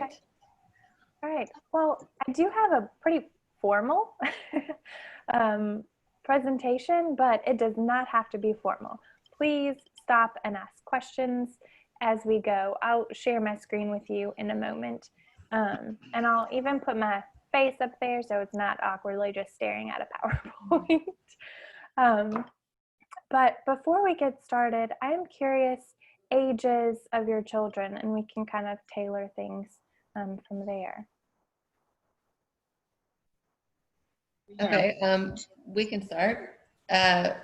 right. Okay. All right. Well, I do have a pretty formal presentation, but it does not have to be formal. Please stop and ask questions as we go. I'll share my screen with you in a moment. And I'll even put my face up there so it's not awkwardly just staring at a PowerPoint. But before we get started, I'm curious ages of your children, and we can kind of tailor things from there. Okay, we can start.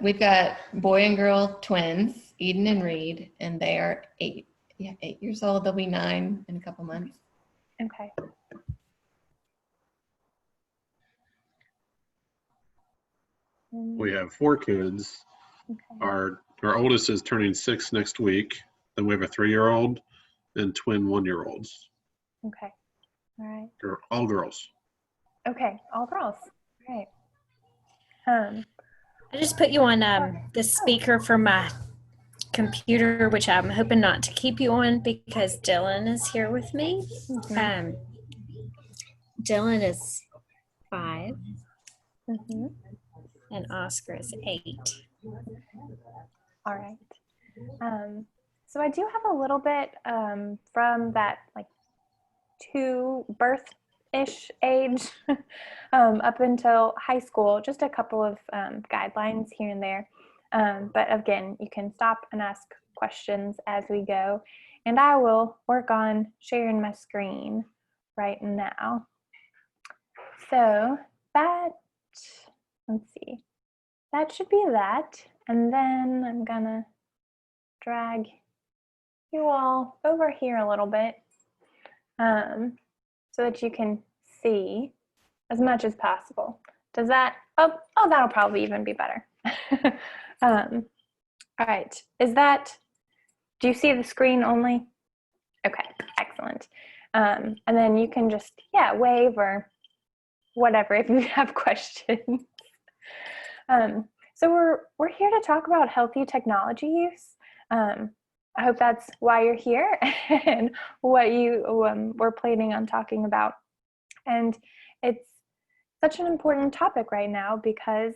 We've got boy and girl twins, Eden and Reed, and they are 8 years old. They'll be 9 in a couple months. Okay. We have 4 kids. Okay. Our oldest is turning 6 next week. Then we have a 3-year-old and twin 1-year-olds. Okay. All right. They're all girls. Okay. All girls. All right. I just put you on the speaker for my computer, which I'm hoping not to keep you on because Dylan is here with me. Mm-hmm. Dylan is 5 Mm-hmm. and Oscar is 8. All right. So I do have a little bit from that like 2 birth-ish age up until high school, just a couple of guidelines here and there. But again, you can stop and ask questions as we go. And I will work on sharing my screen right now. So that, let's see, that should be that. And then I'm gonna drag you all over here a little bit so that you can see as much as possible. Does that, oh, that'll probably even be better. All right, do you see the screen only? Okay, excellent. And then you can just, wave or whatever if you have questions. So we're here to talk about healthy technology use. I hope that's why you're here and what you were planning on talking about. And it's such an important topic right now because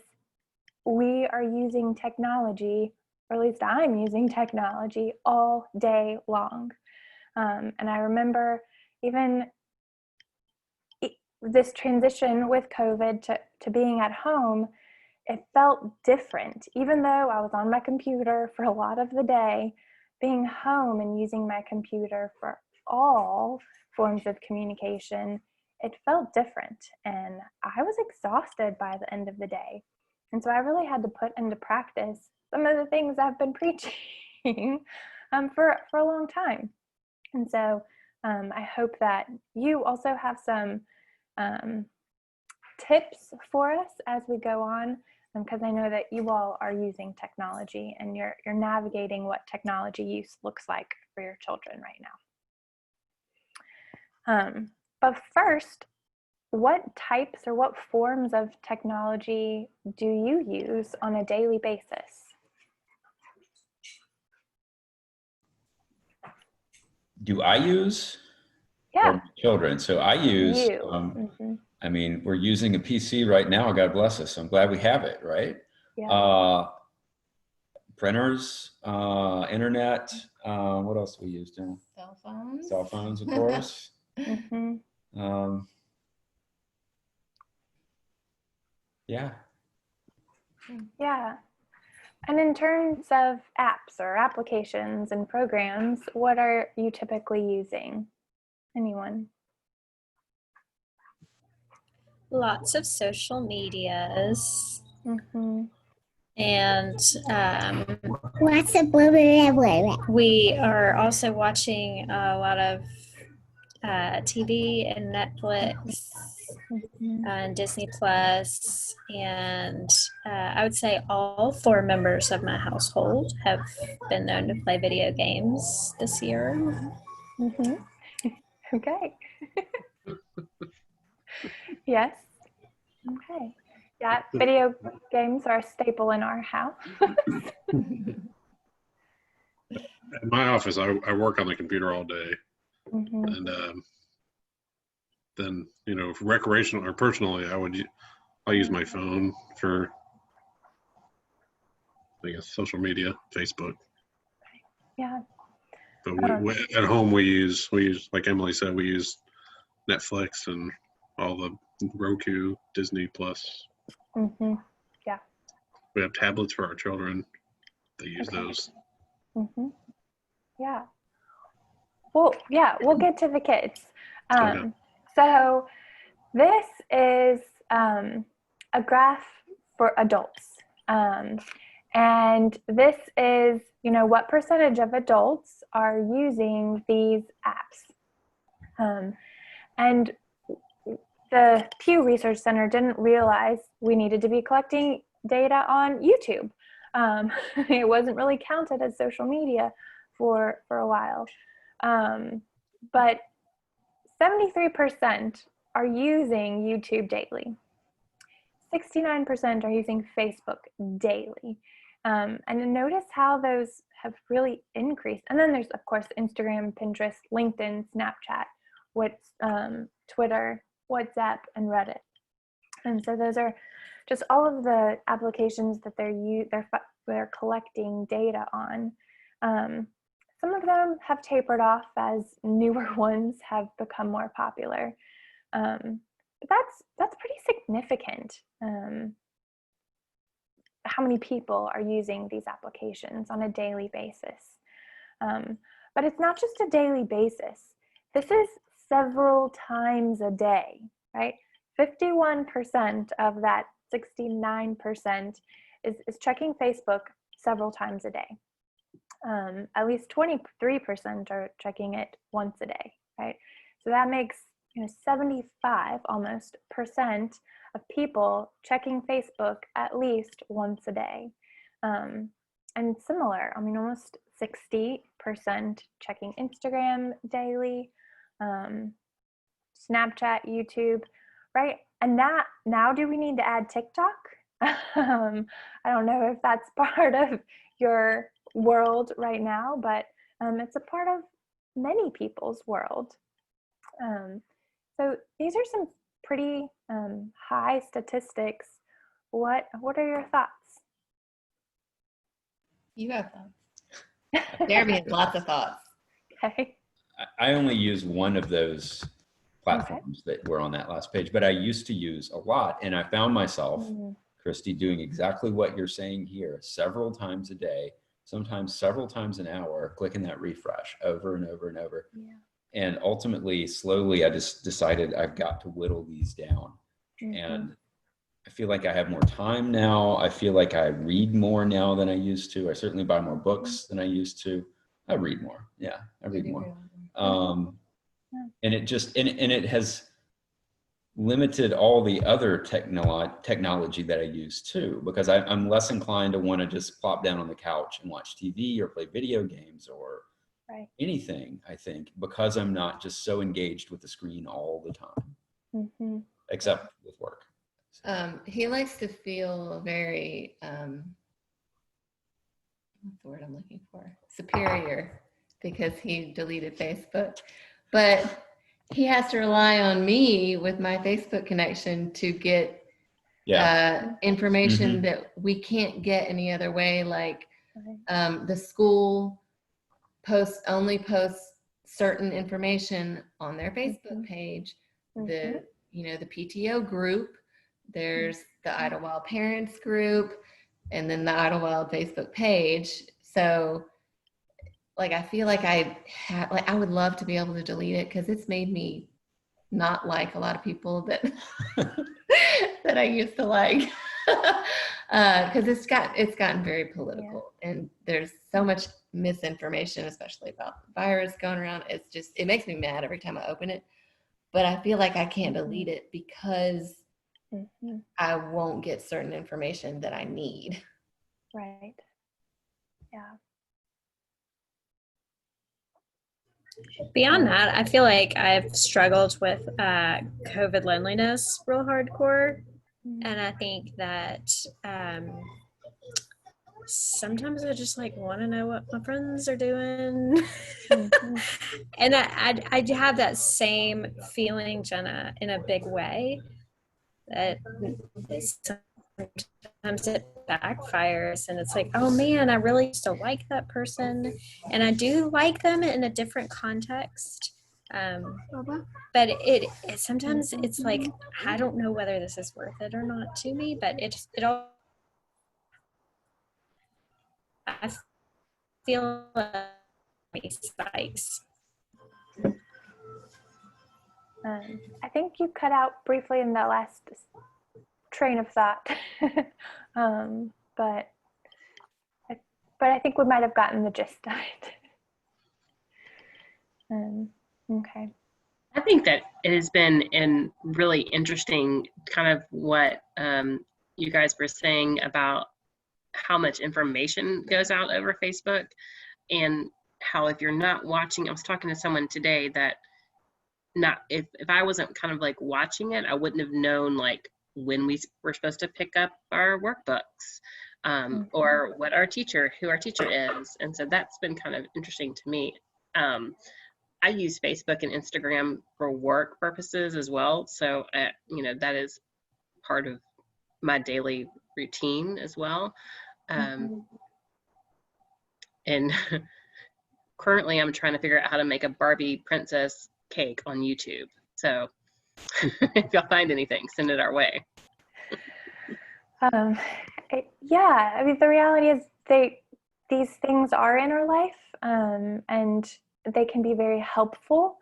we are using technology, or at least I'm using technology all day long. And I remember even this transition with COVID to being at home, it felt different. Even though I was on my computer for a lot of the day, being home and using my computer for all forms of communication, it felt different. And I was exhausted by the end of the day. And so I really had to put into practice some of the things I've been preaching for a long time. And so I hope that you also have some tips for us as we go on, because I know that you all are using technology and you're navigating what technology use looks like for your children right now. But first, what types or what forms of technology do you use on a daily basis? Do I use? Yeah. Or children. So I use, Mm-hmm. I mean, we're using a PC right now, God bless us. I'm glad we have it, right? Yeah. Printers, internet, what else do we use, Jen? Cell phones. Cell phones, of course. Mm-hmm. Yeah. Yeah. And in terms of apps or applications and programs, what are you typically using? Anyone? Lots of social medias. Mm-hmm. And What's a blah, blah, blah, blah. we are also watching a lot of TV and Netflix and Disney Plus, and I would say all 4 members of my household have been known to play video games this year. Mm-hmm. Okay. Yes. Okay. Yeah, video games are a staple in our house. In my office, I work on the computer all day. Mm-hmm. And then, recreational or personally, I use my phone for, I guess, social media, Facebook. Yeah. But we at home we use like Emily said, we use Netflix and all the Roku, Disney Plus. Mm-hmm. Yeah. We have tablets for our children. They use Okay. those. Mm-hmm. Yeah. Well, yeah, we'll get to the kids. Okay. So this is a graph for adults. And this is, what percentage of adults are using these apps. And the Pew Research Center didn't realize we needed to be collecting data on YouTube. It wasn't really counted as social media for a while. But 73% are using YouTube daily. 69% are using Facebook daily. And notice how those have really increased. And then there's, of course, Instagram, Pinterest, LinkedIn, Snapchat, Twitter, WhatsApp, and Reddit. And so those are just all of the applications that they're collecting data on. Some of them have tapered off as newer ones have become more popular. But that's pretty significant. How many people are using these applications on a daily basis? But it's not just a daily basis. This is several times a day, right? 51% of that 69% is checking Facebook several times a day. At least 23% are checking it once a day, right? So that makes 75 almost % of people checking Facebook at least once a day. And similar, almost 60% checking Instagram daily, Snapchat, YouTube, right? And now do we need to add TikTok? I don't know if that's part of your world right now, but it's a part of many people's world. So these are some pretty high statistics. What are your thoughts? You have thoughts. Jeremy has lots of thoughts. Okay. I only use one of those platforms that were on that last page, but I used to use a lot, and I found myself, Kristi, doing exactly what you're saying here several times a day, sometimes several times an hour, clicking that refresh over and over and over. Yeah. And ultimately, slowly, I just decided I've got to whittle these down. And I feel like I have more time now. I feel like I read more now than I used to. I certainly buy more books than I used to. I read more. Yeah, I read more. And it just, and it has limited all the other technology that I use too, because I'm less inclined to want to just plop down on the couch and watch TV or play video games or anything, I think, because I'm not just so engaged with the screen all the time, except with work. He likes to feel very, what's the word I'm looking for? Superior, because he deleted Facebook. But he has to rely on me with my Facebook connection to get information that we can't get any other way. Like the school only posts certain information on their Facebook page. The the PTO group, there's the Idlewild Parents group, and then the Idlewild Facebook page. So like I feel like I would love to be able to delete it, because it's made me not like a lot of people that that I used to like, because it's gotten very political, and there's so much misinformation, especially about the virus going around. It makes me mad every time I open it, but I feel like I can't delete it because I won't get certain information that I need. Right. Yeah. Beyond that, I feel like I've struggled with COVID loneliness real hardcore. And I think that sometimes I just like want to know what my friends are doing. And I have that same feeling, Jenna, in a big way, that sometimes it backfires and it's like, oh man, I really used to like that person, and I do like them in a different context. But it sometimes it's like, I don't know whether this is worth it or not to me, but it all, I feel like spikes. I think you cut out briefly in that last train of thought, but I think we might have gotten the gist of it. Okay. I think that it has been really interesting, kind of what you guys were saying about how much information goes out over Facebook, and how if you're not watching, I was talking to someone today that if I wasn't kind of like watching it, I wouldn't have known like when we were supposed to pick up our workbooks, or who our teacher is. And so that's been kind of interesting to me. I use Facebook and Instagram for work purposes as well. So, that is part of my daily routine as well. And currently I'm trying to figure out how to make a Barbie princess cake on YouTube. So if y'all find anything, send it our way. Yeah, I mean, the reality is these things are in our life, and they can be very helpful,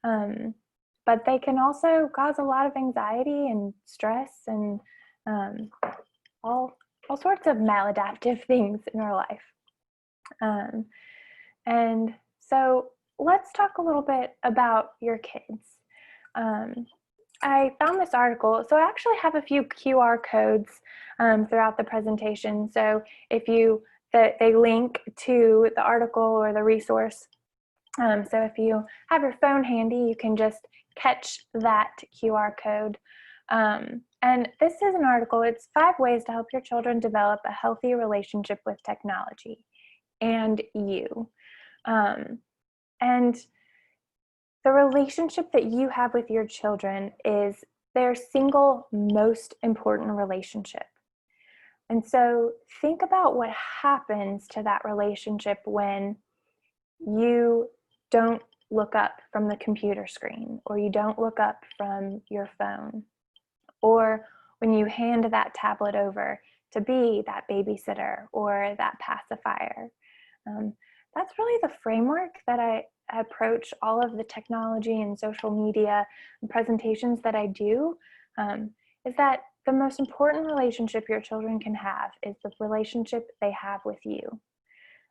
but they can also cause a lot of anxiety and stress and all sorts of maladaptive things in our life. And so let's talk a little bit about your kids. I found this article, so I actually have a few QR codes throughout the presentation. So if they link to the article or the resource. So if you have your phone handy, you can just catch that QR code. And this is an article. It's 5 ways to help your children develop a healthy relationship with technology and you. And the relationship that you have with your children is their single most important relationship. And so think about what happens to that relationship when you don't look up from the computer screen, or you don't look up from your phone, or when you hand that tablet over to be that babysitter or that pacifier. That's really the framework that I approach all of the technology and social media and presentations that I do, is that the most important relationship your children can have is the relationship they have with you.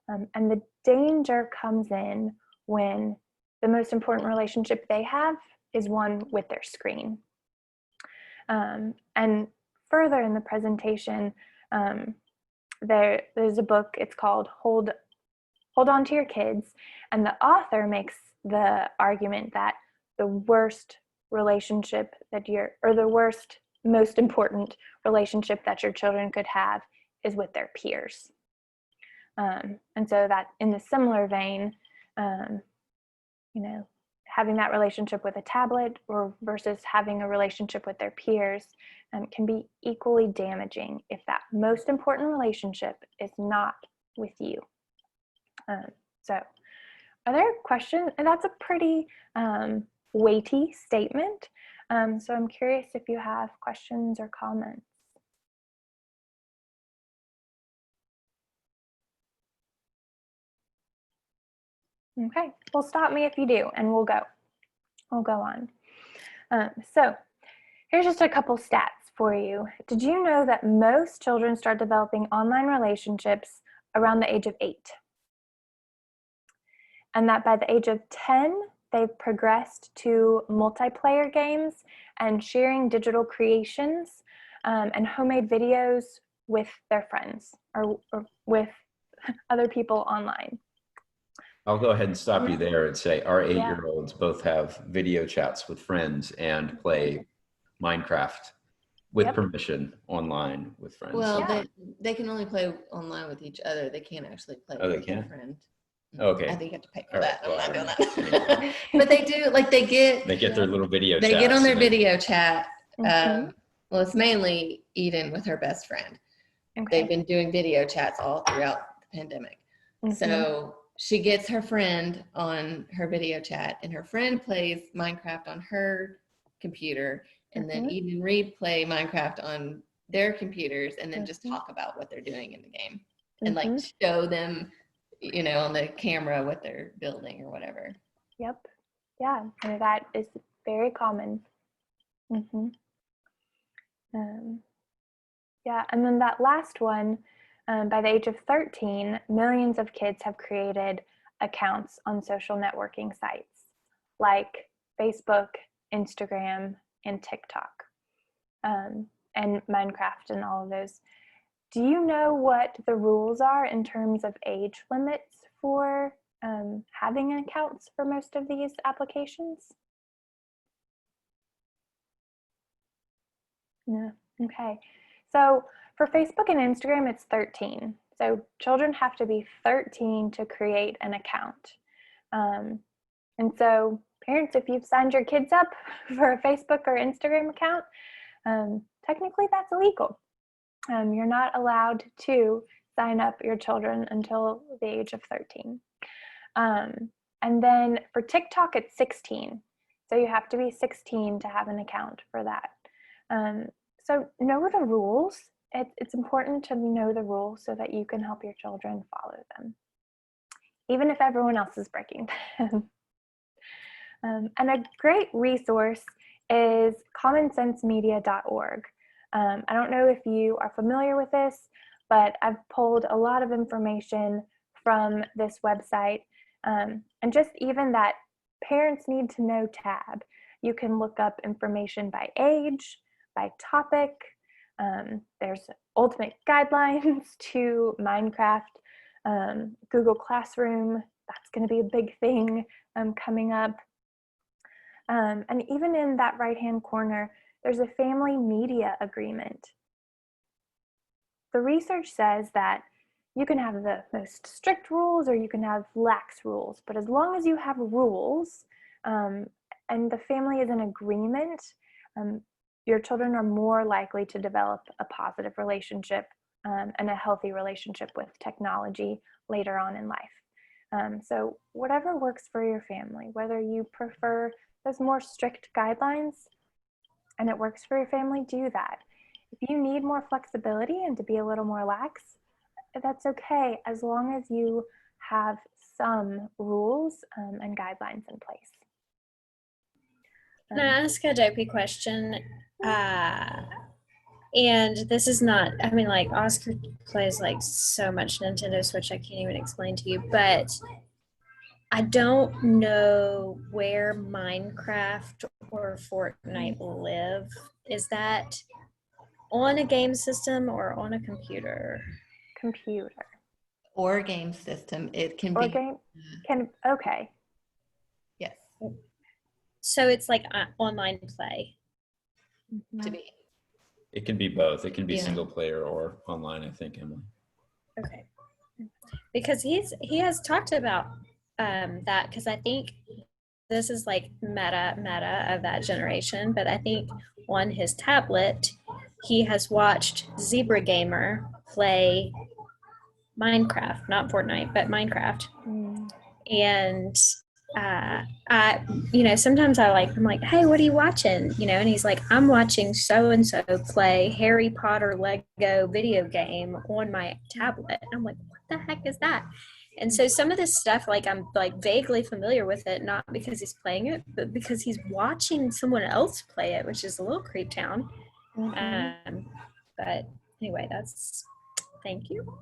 And the danger comes in when the most important relationship they have is one with their screen. And further in the presentation, there's a book, it's called Hold On to Your Kids, and the author makes the argument that the worst relationship most important relationship that your children could have is with their peers. And so that in the similar vein, having that relationship with a tablet versus having a relationship with their peers can be equally damaging if that most important relationship is not with you. So are there questions? And that's a pretty weighty statement. So I'm curious if you have questions or comments. Okay, well, stop me if you do, and we'll go on. So here's just a couple stats for you. Did you know that most children start developing online relationships around the age of 8? And that by the age of 10, they've progressed to multiplayer games and sharing digital creations and homemade videos with their friends or with other people online. I'll go ahead and stop you there and say our 8-year-olds both have video chats with friends and play Minecraft with Yep. permission online with friends. Well, Yeah. they can only play online with each other. They can't actually play Oh, they with their can't? friend. Okay. I think you have to pay for All right. that. I'm Well, not I doing don't that. know. But they do, like they get their little video they get chats on their and they- video chat. Mhm. Well, it's mainly Eden with her best friend. Okay. They've been doing video chats all throughout the pandemic. Mhm. So she gets her friend on her video chat, and her friend plays Minecraft on her computer, and then Mhm. Eden and Reed play Minecraft on their computers, and then just Mhm. talk about what they're doing in the game, and like Mhm. show them, on the camera what they're building or whatever. Yep. Yeah, and that is very common. Hmm. Yeah, and then that last one, by the age of 13, millions of kids have created accounts on social networking sites like Facebook, Instagram, and TikTok, and Minecraft and all of those. Do you know what the rules are in terms of age limits for having accounts for most of these applications? No. Okay. So for Facebook and Instagram, it's 13. So children have to be 13 to create an account. And so parents, if you've signed your kids up for a Facebook or Instagram account, technically that's illegal. You're not allowed to sign up your children until the age of 13. And then for TikTok, it's 16. So you have to be 16 to have an account for that. So know the rules. It's important to know the rules so that you can help your children follow them, even if everyone else is breaking them. And a great resource is commonsensemedia.org. I don't know if you are familiar with this, but I've pulled a lot of information from this website. And just even that parents need to know tab. You can look up information by age, by topic. There's ultimate guidelines to Minecraft, Google Classroom. That's going to be a big thing coming up. And even in that right-hand corner, there's a family media agreement. The research says that you can have the most strict rules or you can have lax rules, but as long as you have rules and the family is in agreement, your children are more likely to develop a positive relationship and a healthy relationship with technology later on in life. So whatever works for your family, whether you prefer those more strict guidelines and it works for your family, do that. If you need more flexibility and to be a little more lax, that's okay, as long as you have some rules and guidelines in place. Can I ask a dopey question? And this is not, I mean, like Oscar plays like so much Nintendo Switch, I can't even explain to you, but I don't know where Minecraft or Fortnite live. Is that on a game system or on a computer? Computer. Or game system. It can Or be. game, okay. Yes. So it's like online play. To be. It can be both. It can be Yeah. single player or online, I think, Emily. Okay. Because he has talked about that, because I think this is like meta of that generation, but I think on his tablet he has watched Zebra Gamer play Minecraft, not Fortnite, but Minecraft. And sometimes I'm like, hey, what are you watching? And he's like, I'm watching so and so play Harry Potter Lego video game on my tablet. And I'm like, what the heck is that? And so some of this stuff, like, I'm like vaguely familiar with it, not because he's playing it, but because he's watching someone else play it, which is a little creep town. But anyway, thank you.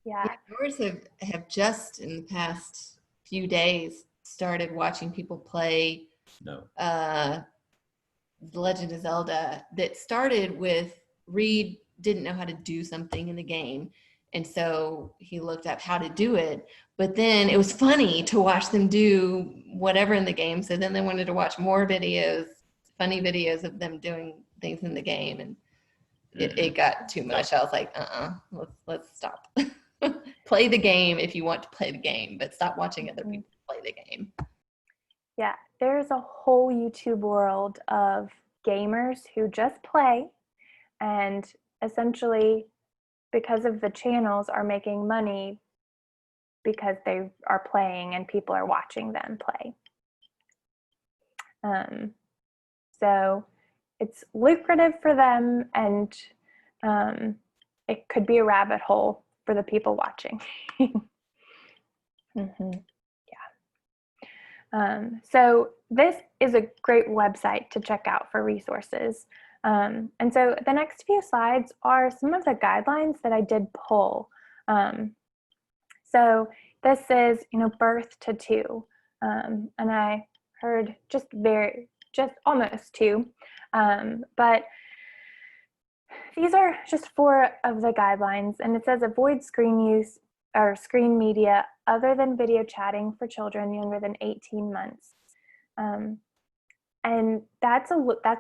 Yeah. Ours have just in the past few days started watching people play No. The Legend of Zelda. That started with Reed didn't know how to do something in the game, and so he looked up how to do it, but then it was funny to watch them do whatever in the game, so then they wanted to watch more videos, funny videos of them doing things in the game. And it got too much. I was like, let's stop. Play the game if you want to play the game, but stop watching other people play the game. Yeah, there's a whole YouTube world of gamers who just play, and essentially, because of the channels, are making money because they are playing and people are watching them play. So it's lucrative for them, and it could be a rabbit hole for the people watching. So this is a great website to check out for resources. And so the next few slides are some of the guidelines that I did pull. So this is, birth to 2. And I heard just almost 2. But these are just 4 of the guidelines, and it says avoid screen use or screen media other than video chatting for children younger than 18 months. And that's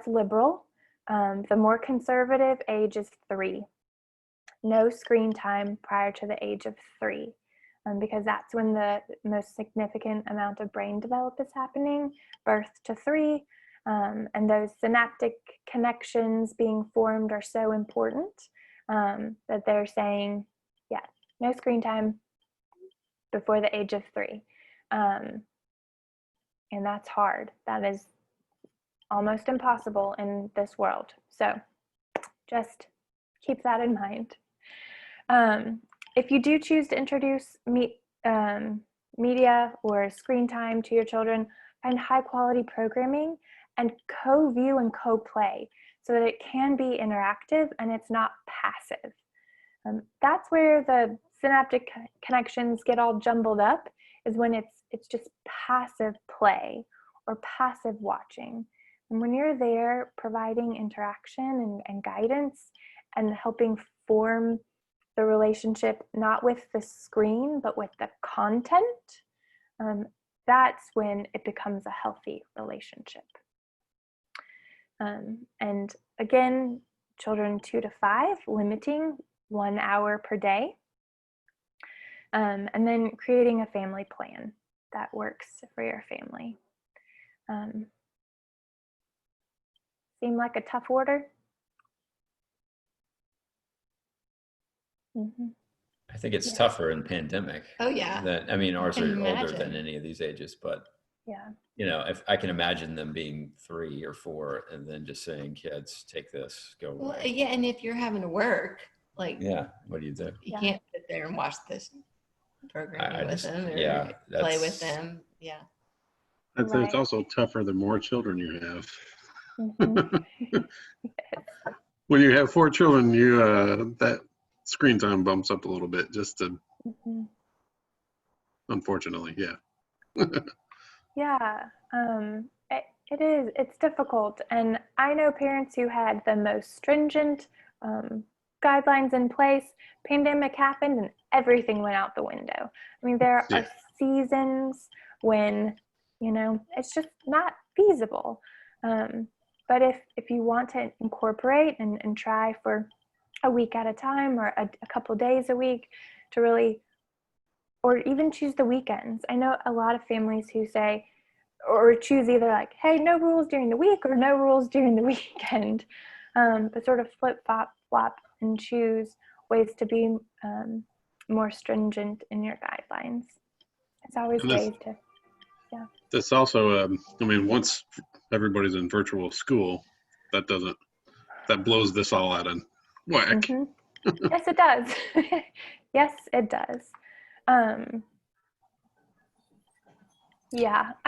liberal. The more conservative age is 3. No screen time prior to the age of 3, because that's when the most significant amount of brain development is happening, birth to 3. And those synaptic connections being formed are so important that they're saying, no screen time before the age of 3. And that's hard. That is almost impossible in this world. So just keep that in mind. If you do choose to introduce media or screen time to your children, find high quality programming and co-view and co-play so that it can be interactive and it's not passive. That's where the synaptic connections get all jumbled up, is when it's just passive play or passive watching. And when you're there providing interaction and guidance and helping form the relationship, not with the screen, but with the content, that's when it becomes a healthy relationship. And again, children 2 to 5, limiting 1 hour per day. And then creating a family plan that works for your family. Seem like a tough order? I think it's tougher in pandemic. Oh yeah. Ours are older imagine. than any of these ages, but Yeah. if I can imagine them being 3 or 4 and then just saying, kids, take this, go away. Well, yeah, and if you're having to work, what do you do? You can't sit there and watch this programming with them or play with them. Yeah. I'd say it's also tougher the more children you have. When you have 4 children, you that screen time bumps up a little bit, just to unfortunately, it is. It's difficult, and I know parents who had the most stringent guidelines in place. Pandemic happened, and everything went out the window. There are seasons when it's just not feasible. But if you want to incorporate and try for a week at a time or a couple days a week to really, or even choose the weekends. I know a lot of families who say, or choose either like, hey, no rules during the week or no rules during the weekend, but sort of flop and choose ways to be more stringent in your guidelines. It's always ways to, This also, once everybody's in virtual school, that blows this all out of whack. Yes, it does. Yes, it does. I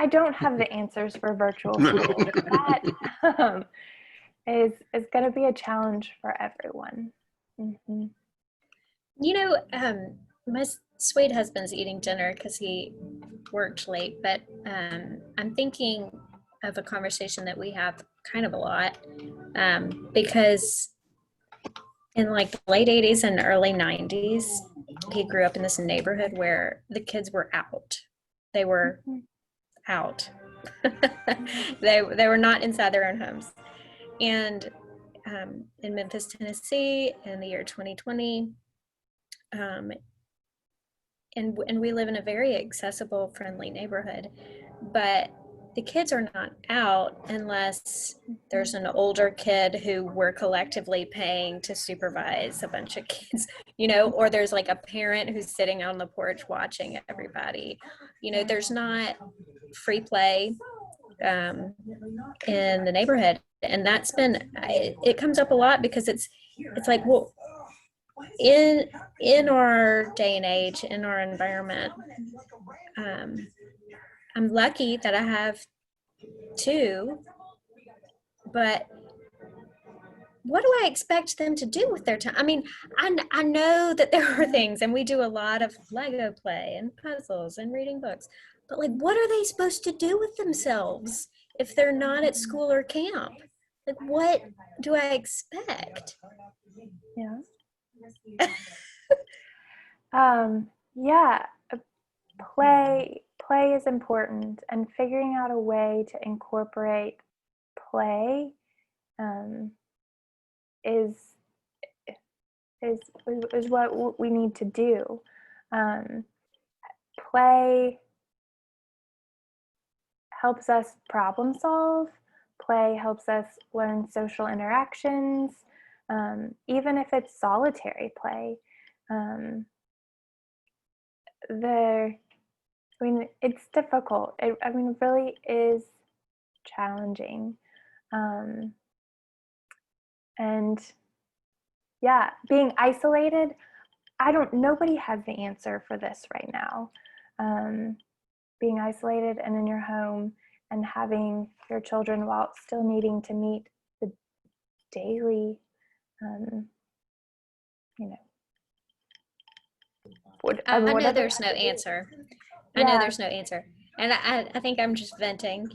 don't have the answers for virtual school. That is going to be a challenge for everyone. My sweet husband's eating dinner because he worked late, but I'm thinking of a conversation that we have kind of a lot because in like the late 80s and early 90s, he grew up in this neighborhood where the kids were out. They were out. They were not inside their own homes. And in Memphis, Tennessee in the year 2020. And we live in a very accessible, friendly neighborhood, but the kids are not out unless there's an older kid who we're collectively paying to supervise a bunch of kids, you know, or there's like a parent who's sitting on the porch watching everybody. You know, there's not free play in the neighborhood. And that's been, it comes up a lot because it's like, well, in our day and age, in our environment, I'm lucky that I have 2, but what do I expect them to do with their time? I mean, I know that there are things, and we do a lot of Lego play and puzzles and reading books, but like, what are they supposed to do with themselves if they're not at school or camp? Like, what do I expect? Yeah. Yeah, play is important, and figuring out a way to incorporate play is what we need to do. Play helps us problem solve. Play helps us learn social interactions, even if it's solitary play. It's difficult. It really is challenging. And yeah, being isolated, nobody has the answer for this right now. Being isolated and in your home and having your children while still needing to meet the daily, I know there's no answer. I know there's no answer. And I think I'm just venting,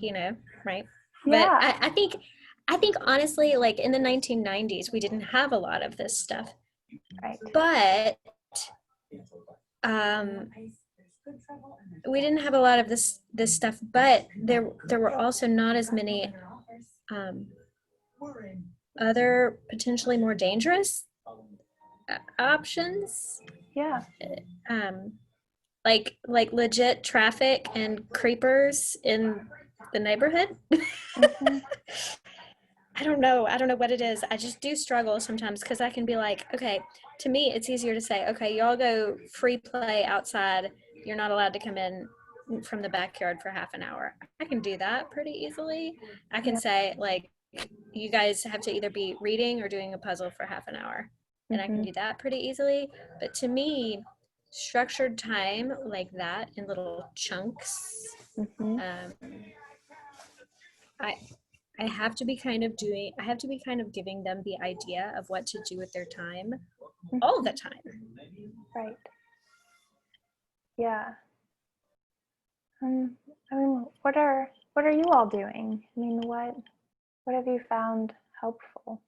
right? Yeah. But I think honestly, like in the 1990s, we didn't have a lot of this stuff. Right. But we didn't have a lot of this stuff, but there were also not as many other potentially more dangerous options. Yeah. Like legit traffic and creepers in the neighborhood. Mm-hmm. I don't know what it is. I just do struggle sometimes because I can be like, okay, to me it's easier to say, okay, y'all go free play outside. You're not allowed to come in from the backyard for half an hour. I can do that pretty easily. I can say, like, you guys have to either be reading or doing a puzzle for half an hour. And I can do that pretty easily. But to me, structured time like that in little chunks, I have to be kind of giving them the idea of what to do with their time all the time. Right. Yeah. What are you all doing? What have you found helpful?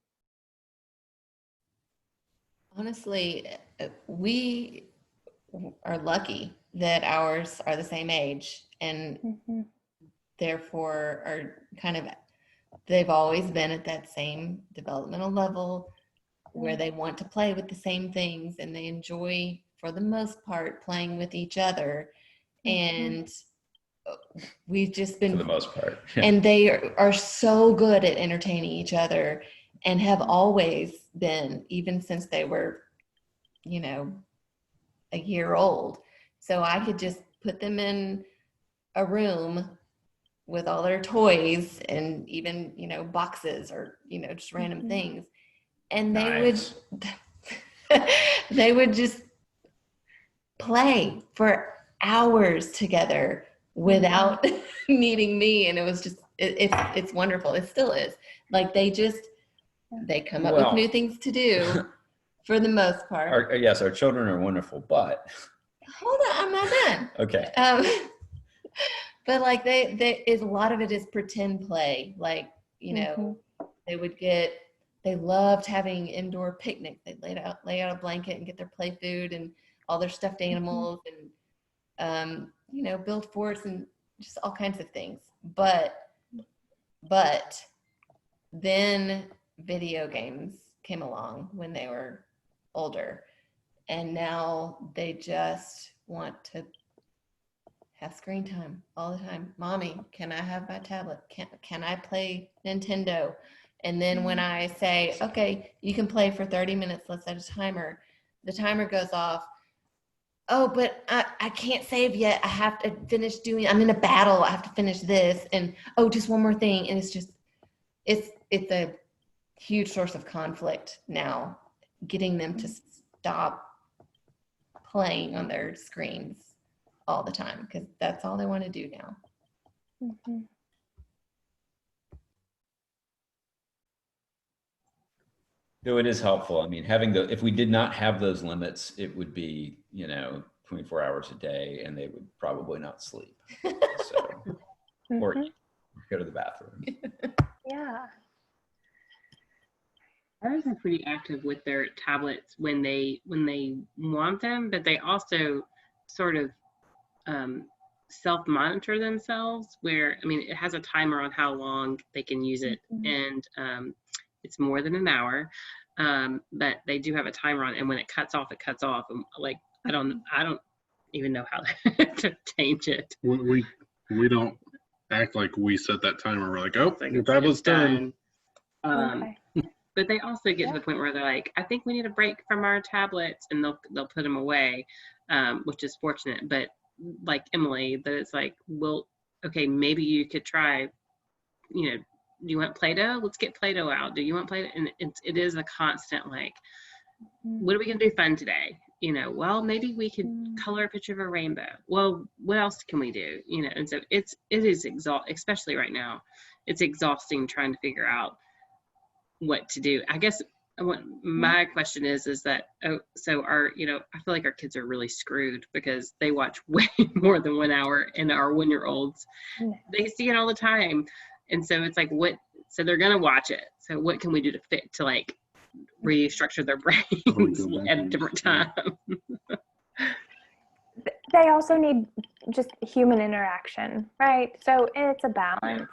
Honestly, we are lucky that ours are the same age, and therefore are they've always been at that same developmental level where they want to play with the same things, and they enjoy, for the most part, playing with each other. And we've just been, for the most part, and they are so good at entertaining each other, and have always been, even since they were, a year old. So I could just put them in a room with all their toys and even, boxes or, just random things. And they would just play for hours together without needing me. And it was just, it's wonderful. It still is. Like they come up with new things to do for the most part. Yes, our children are wonderful, but. Hold on, I'm not done. Okay. But like a lot of it is pretend play. Like, they loved having indoor picnics. They'd lay out a blanket and get their play food and all their stuffed animals and, build forts and just all kinds of things. But then video games came along when they were older. And now they just want to have screen time all the time. Mommy, can I have my tablet? Can I play Nintendo? And then when I say, okay, you can play for 30 minutes, let's set a timer, the timer goes off. Oh, but I can't save yet. I have to finish I'm in a battle. I have to finish this. And oh, just one more thing. And it's a huge source of conflict now, getting them to stop playing on their screens all the time, because that's all they want to do now. Mm-hmm. So it is helpful. I mean, if we did not have those limits, it would be, 24 hours a day, and they would probably not sleep. So, or go to the bathroom. Yeah. Ours are pretty active with their tablets when they want them, but they also sort of self-monitor themselves, where, I mean, it has a timer on how long they can use it, and it's more than an hour, but they do have a timer on, and when it cuts off, it cuts off. And like, I don't even know how to change it. We don't act like we set that timer. We're like, oh, Like, your tablet's done. Okay. But they also get to the point where they're like, I think we need a break from our tablets, and they'll put them away, which is fortunate. But like Emily, that it's like, well, okay, maybe you could try, do you want Play-Doh? Let's get Play-Doh out. Do you want Play-Doh? And it is a constant, like, what are we gonna do fun today? Well, maybe we could color a picture of a rainbow. Well, what else can we do? And so it is especially right now, it's exhausting trying to figure out what to do. I guess what my question is that, so I feel like our kids are really screwed, because they watch way more than 1 hour, and our 1-year-olds, they see it all the time. And so it's like, so they're going to watch it. So what can we do to like restructure their brains at a different time? They also need just human interaction, right? So it's a balance.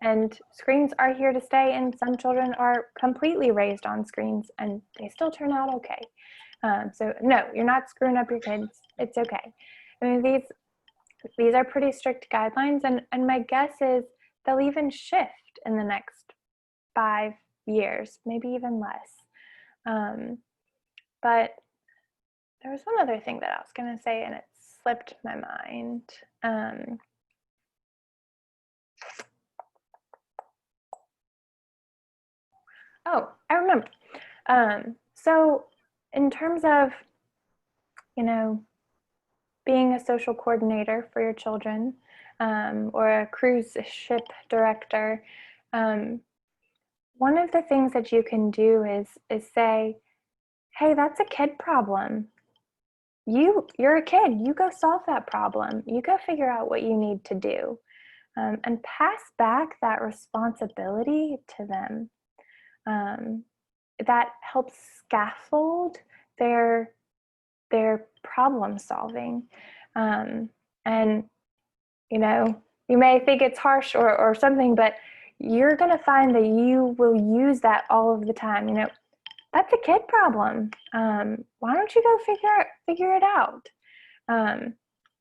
And screens are here to stay, and some children are completely raised on screens and they still turn out okay. So no, you're not screwing up your kids. It's okay. I mean, these are pretty strict guidelines, and my guess is they'll even shift in the next 5 years, maybe even less. But there was one other thing that I was going to say, and it slipped my mind. Oh, I remember. So in terms of, being a social coordinator for your children, or a cruise ship director, one of the things that you can do is say, hey, that's a kid problem. You're a kid. You go solve that problem. You go figure out what you need to do, and pass back that responsibility to them. That helps scaffold their problem solving. And you may think it's harsh or something, but you're going to find that you will use that all of the time. That's a kid problem. Why don't you go figure it out?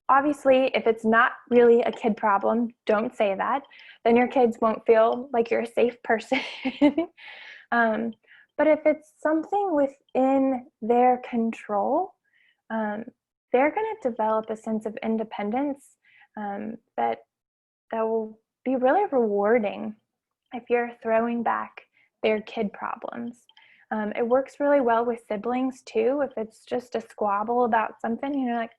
Obviously, if it's not really a kid problem, don't say that. Then your kids won't feel like you're a safe person. But if it's something within their control, they're going to develop a sense of independence that will be really rewarding if you're throwing back their kid problems. It works really well with siblings too. If it's just a squabble about something, like,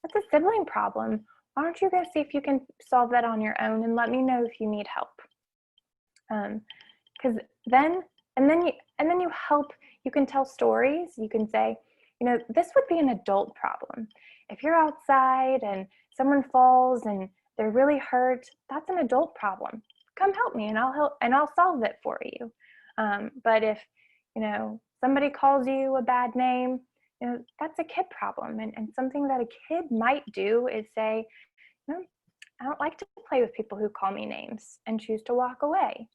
that's a sibling problem. Why don't you go see if you can solve that on your own, and let me know if you need help. Because then you help. You can tell stories. You can say, this would be an adult problem. If you're outside and someone falls and they're really hurt, that's an adult problem. Come help me, and I'll solve it for you. But if somebody calls you a bad name, that's a kid problem. And something that a kid might do is say, I don't like to play with people who call me names, and choose to walk away.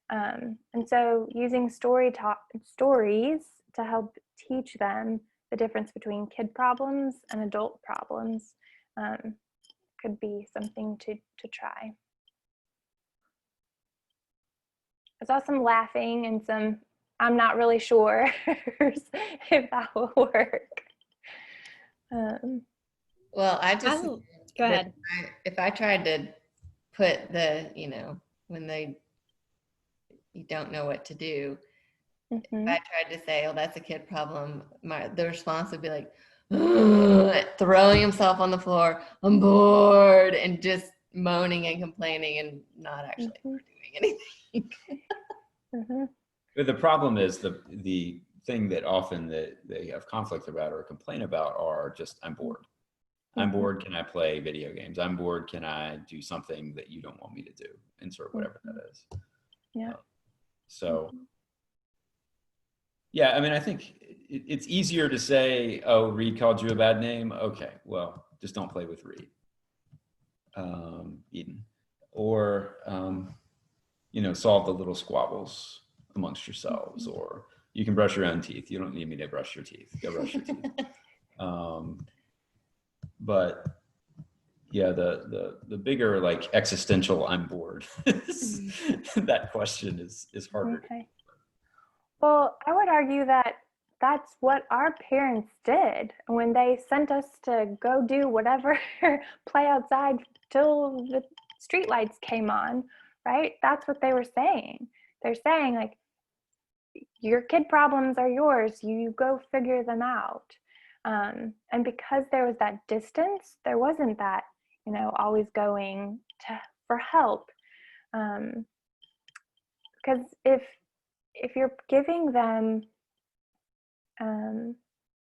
And And so using stories to help teach them the difference between kid problems and adult problems could be something to try. I saw some laughing and some, I'm not really sure if that will work. Well, I just, Go ahead. if I tried to put the, when you don't know what to do, if I tried to say, oh, that's a kid problem, the response would be like, throwing himself on the floor, I'm bored, and just moaning and complaining and not actually doing anything. But the problem is the thing that often that they have conflict about or complain about are just, I'm bored. I'm bored, can I play video games? I'm bored, can I do something that you don't want me to do? Insert whatever that is. Yeah. So, yeah, I mean, I think it's easier to say, oh, Reed called you a bad name. Okay, well, just don't play with Reed, Eden. Or, solve the little squabbles amongst yourselves, or you can brush your own teeth. You don't need me to brush your teeth. Go brush your teeth. But yeah, the bigger like existential, I'm bored. That question is harder. Okay. Well, I would argue that that's what our parents did when they sent us to go do whatever, play outside till the streetlights came on, right? That's what they were saying. They're saying like, your kid problems are yours. You go figure them out. And because there was that distance, there wasn't that, always going for help. Because if you're giving them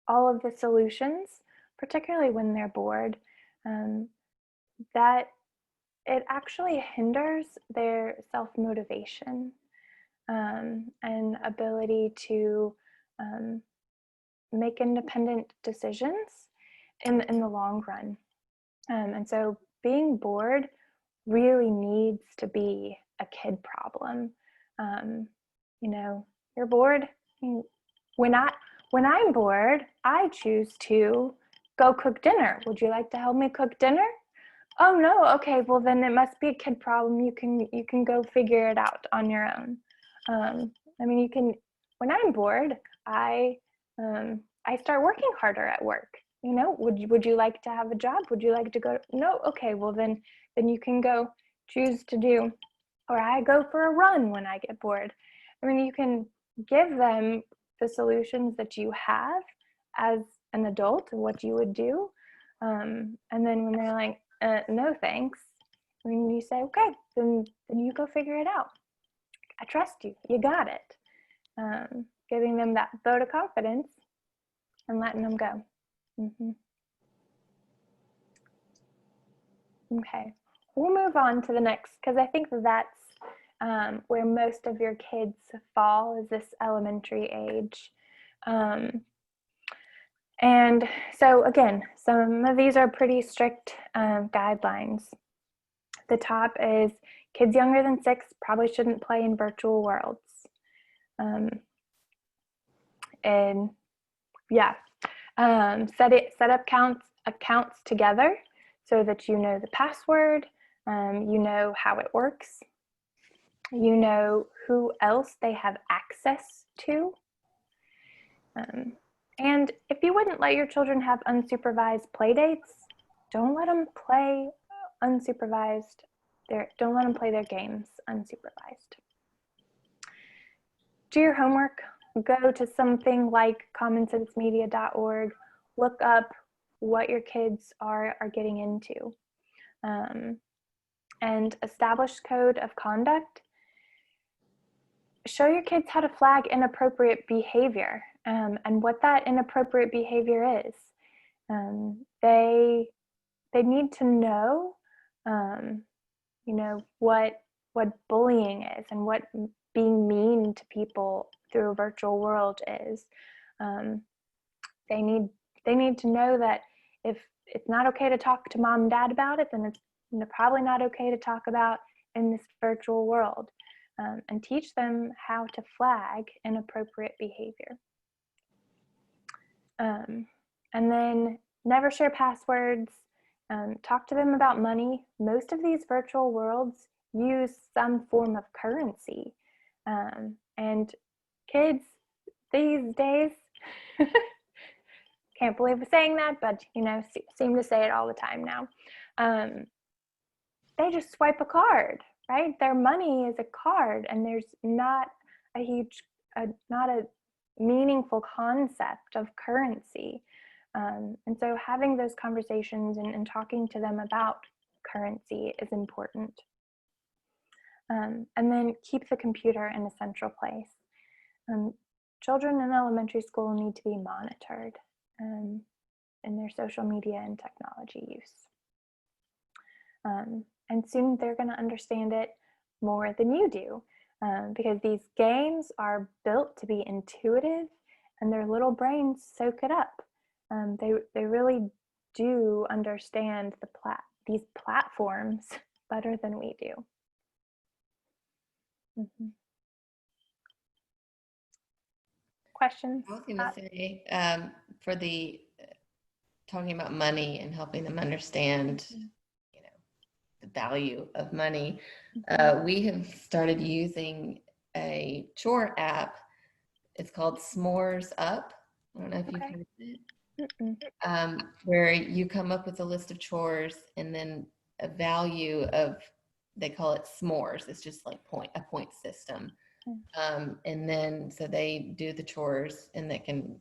all of the solutions, particularly when they're bored, that it actually hinders their self-motivation and ability to make independent decisions in the long run. And so being bored really needs to be a kid problem. You're bored. When I'm bored, I choose to go cook dinner. Would you like to help me cook dinner? Oh no, okay, well then it must be a kid problem. You can go figure it out on your own. You can, when I'm bored, I start working harder at work. Would you like to have a job? Would you like to go? No, okay, well then you can go choose to do, or I go for a run when I get bored. You can give them the solutions that you have as an adult, what you would do. And then when they're like, no thanks, when you say, okay, then you go figure it out. I trust you, you got it. Giving them that vote of confidence and letting them go. Okay, we'll move on to the next, because I think that's where most of your kids fall, is this elementary age. And so again, some of these are pretty strict guidelines. The top is kids younger than 6 probably shouldn't play in virtual worlds. And yeah, set up accounts together so that you know the password, you know how it works, you know who else they have access to. And if you wouldn't let your children have unsupervised play dates, don't let them play unsupervised. Don't let them play their games unsupervised. Do your homework. Go to something like commonsensemedia.org. Look up what your kids are getting into. And establish code of conduct. Show your kids how to flag inappropriate behavior and what that inappropriate behavior is. They need to know, what bullying is and what being mean to people through a virtual world is. They need to know that if it's not okay to talk to mom and dad about it, then it's probably not okay to talk about in this virtual world. and teach them how to flag inappropriate behavior. And then never share passwords. Talk to them about money. Most of these virtual worlds use some form of currency. And kids these days, can't believe we're saying that, but seem to say it all the time now. They just swipe a card, right? Their money is a card, and there's not a meaningful concept of currency. And so having those conversations and talking to them about currency is important. And then keep the computer in a central place. Children in elementary school need to be monitored in their social media and technology use. And soon they're going to understand it more than you do, because these games are built to be intuitive, and their little brains soak it up. They really do understand these platforms better than we do. Mm-hmm. Questions? I was going to say, for the talking about money and helping them understand, the value of money, we have started using a chore app. It's called S'mores Up. I don't know if you've heard of it. Where you come up with a list of chores and then a value of, they call it s'mores. It's just like a point system. And then so they do the chores, and they can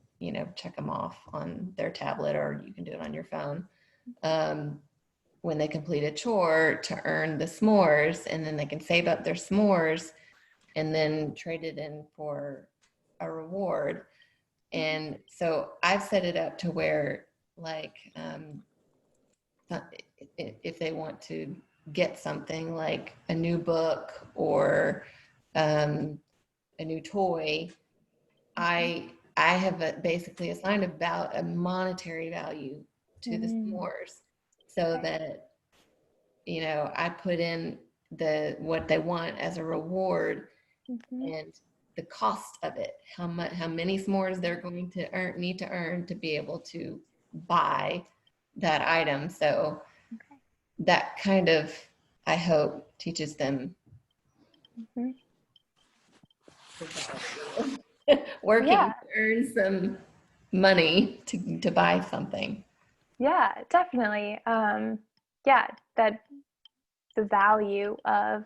check them off on their tablet, or you can do it on your phone when they complete a chore, to earn the s'mores, and then they can save up their s'mores and then trade it in for a reward. And so I've set it up to where, like, if they want to get something like a new book or a new toy, I have basically assigned about a monetary value to the s'mores, so that I put in what they want as a reward, and the cost of it, how many s'mores they're going to need to earn to be able to buy that item. So that kind of, I hope, teaches them working to earn some money to buy something. Yeah, definitely. That the value of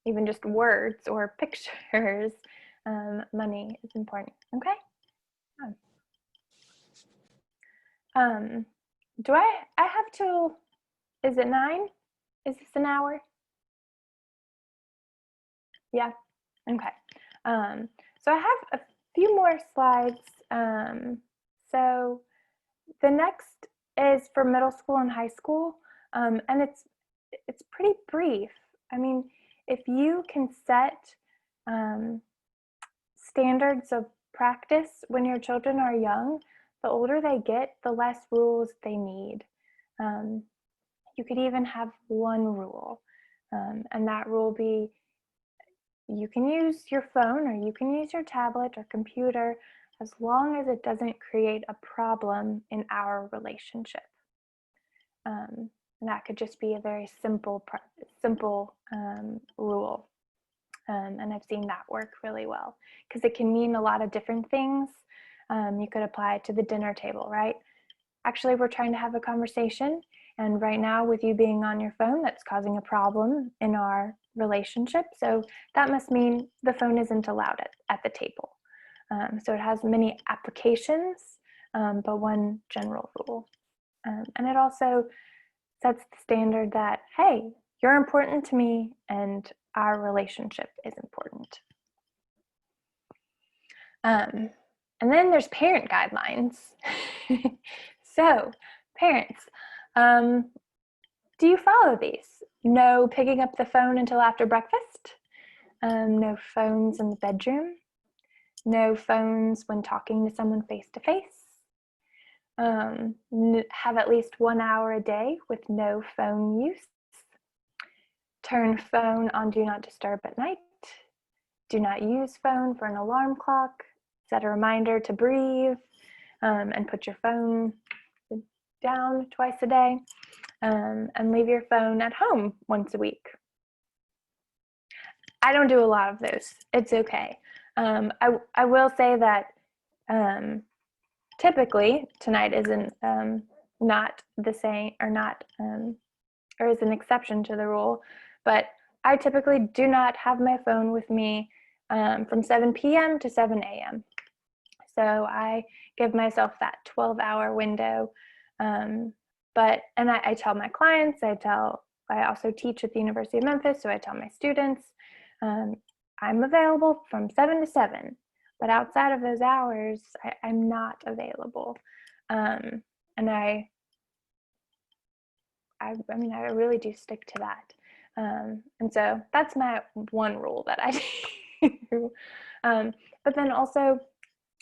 even just words or pictures, money is important. Okay. Do I have to, is it 9? Is this an hour? Yeah. Okay. So I have a few more slides. So the next is for middle school and high school, and it's pretty brief. I mean, if you can set standards of practice when your children are young, the older they get, the less rules they need. You could even have one rule, and that rule be, you can use your phone or you can use your tablet or computer as long as it doesn't create a problem in our relationship. And that could just be a very simple rule. And I've seen that work really well, because it can mean a lot of different things. You could apply it to the dinner table, right? Actually, we're trying to have a conversation, and right now with you being on your phone, that's causing a problem in our relationship. So that must mean the phone isn't allowed at the table. So it has many applications, but one general rule. And it also sets the standard that, hey, you're important to me and our relationship is important. And then there's parent guidelines. So parents, do you follow these? No picking up the phone until after breakfast. No phones in the bedroom. No phones when talking to someone face to face. Have at least 1 hour a day with no phone use. turn phone on Do Not Disturb at night. Do not use phone for an alarm clock. Set a reminder to breathe, and put your phone down twice a day, and leave your phone at home once a week. I don't do a lot of those. It's okay. I will say that typically tonight isn't not the same, or not or is an exception to the rule, but I typically do not have my phone with me from 7 p.m. to 7 a.m. So I give myself that 12-hour window. And I tell my clients, I also teach at the University of Memphis, so I tell my students, I'm available from 7 to 7, but outside of those hours, I'm not available. And I really do stick to that. And so that's my one rule that I do. But then also,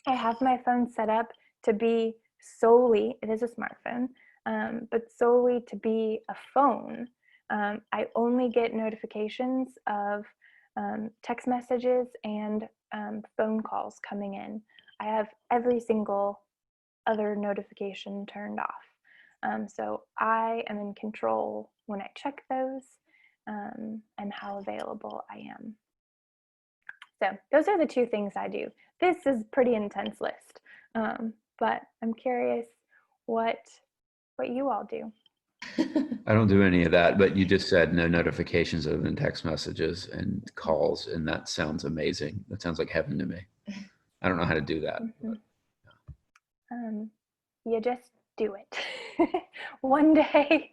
I have my phone set up to be solely, it is a smartphone, but solely to be a phone. I only get notifications of text messages and phone calls coming in. I have every single other notification turned off. So I am in control when I check those, and how available I am. So those are the two things I do. This is a pretty intense list, but I'm curious what you all do. I don't do any of that, but you just said no notifications other than text messages and calls, and that sounds amazing. That sounds like heaven to me. I don't know how to do that. Mm-hmm. You just do it. One day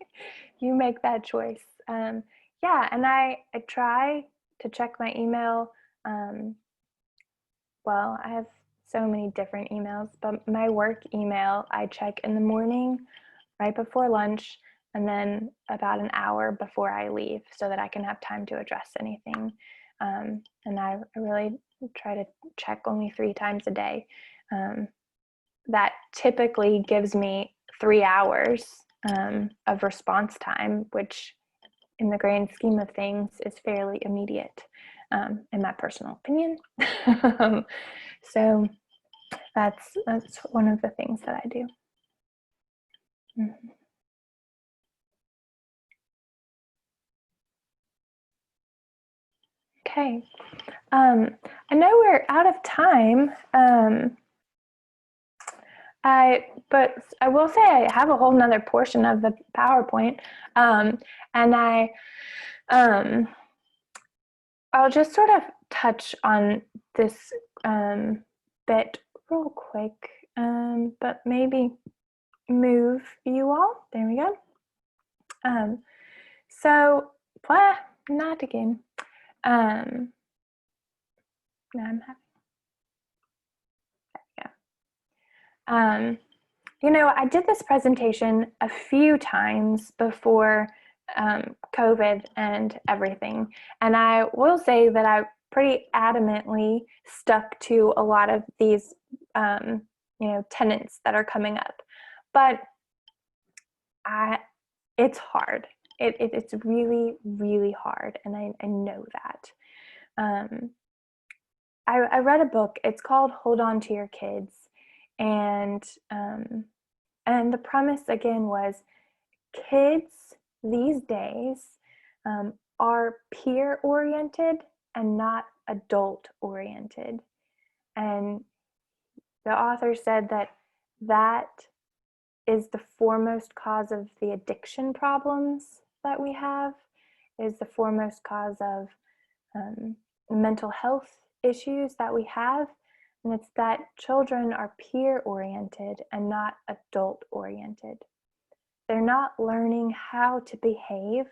you make that choice. Yeah, and I try to check my email. Well, I have so many different emails, but my work email I check in the morning, right before lunch, and then about an hour before I leave, so that I can have time to address anything. And I really try to check only 3 times a day. That typically gives me 3 hours of response time, which in the grand scheme of things is fairly immediate, in my personal opinion. So that's one of the things that I do. Mm-hmm. Okay, I know we're out of time, but I will say I have a whole nother portion of the PowerPoint, and I'll just sort of touch on this bit real quick, but maybe move you all. There we go. So, not again. Now I'm having. There we go. I did this presentation a few times before COVID and everything, and I will say that I pretty adamantly stuck to a lot of these tenets that are coming up, but it's hard. It's really, really hard, and I know that. I read a book. It's called Hold On to Your Kids, and the premise again was kids these days are peer-oriented and not adult-oriented. And the author said that is the foremost cause of the addiction problems that we have, is the foremost cause of mental health issues that we have. And it's that children are peer-oriented and not adult-oriented. They're not learning how to behave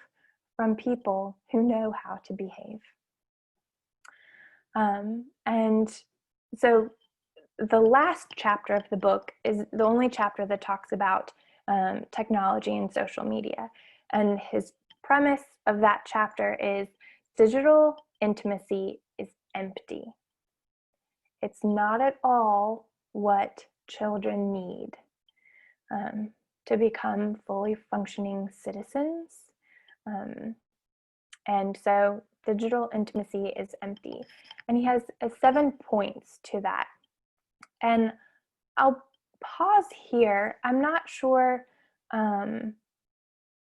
from people who know how to behave. And so the last chapter of the book is the only chapter that talks about technology and social media. And his premise of that chapter is digital intimacy is empty. It's not at all what children need to become fully functioning citizens, And so digital intimacy is empty. And he has 7 points to that. And I'll pause here. I'm not sure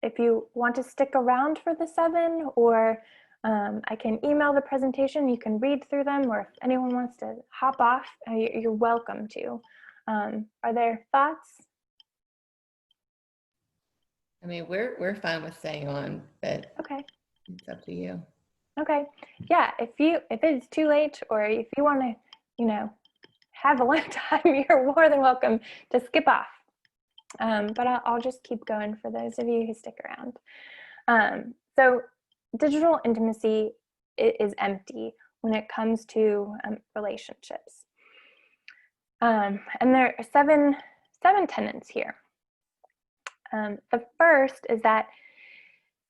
if you want to stick around for the 7, or I can email the presentation. You can read through them, or if anyone wants to hop off, you're welcome to. Are there thoughts? I mean, we're fine with staying on, but Okay. it's up to you. Okay. Yeah. If it's too late, or if you want to, have a lifetime, you're more than welcome to skip off. But I'll just keep going for those of you who stick around. So digital intimacy is empty when it comes to relationships. And there are seven tenets here. The first is that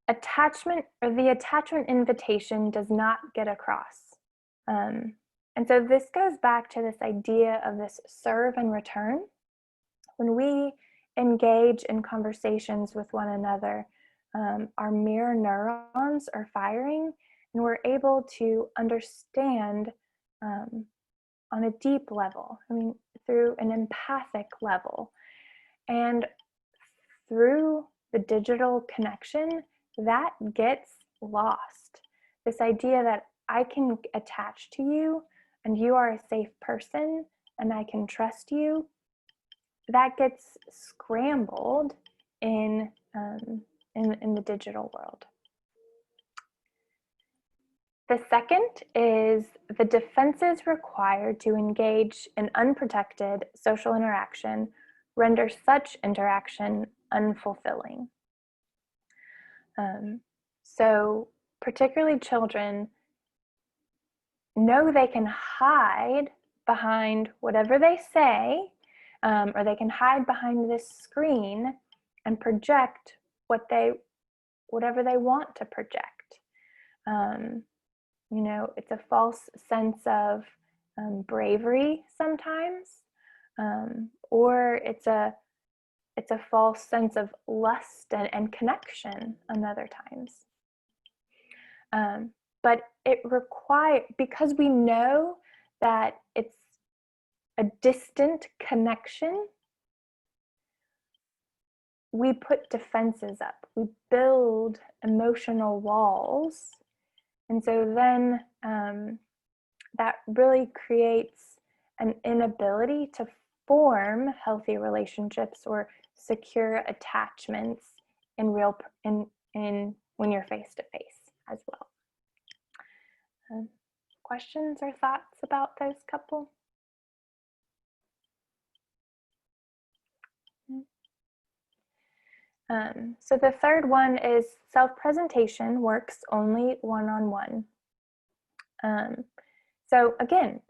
the attachment invitation does not get across. And so this goes back to this idea of this serve and return. When we engage in conversations with one another, our mirror neurons are firing, and we're able to understand on a deep level, through an empathic level. And through the digital connection, that gets lost. This idea that I can attach to you and you are a safe person and I can trust you, that gets scrambled in the digital world. The second is the defenses required to engage in unprotected social interaction render such interaction unfulfilling. So particularly children know they can hide behind whatever they say, or they can hide behind this screen and project whatever they want to project. It's a false sense of bravery sometimes, or it's a false sense of lust and connection on other times. But it requires, because we know that it's a distant connection, we put defenses up, we build emotional walls. And so then that really creates an inability to form healthy relationships or secure attachments in when you're face to face as well. Questions or thoughts about those couple? So the third one is self-presentation works only one-on-one. So again,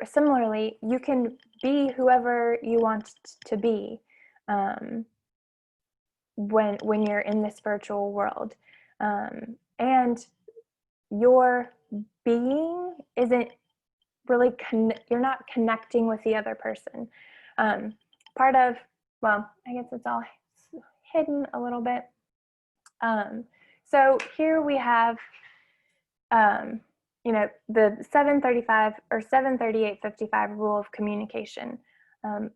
similarly, you can be whoever you want to be when you're in this virtual world. And your being isn't really, you're not connecting with the other person. Part of, well, I guess it's all hidden a little bit. So here we have, the 735 or 738-55 rule of communication.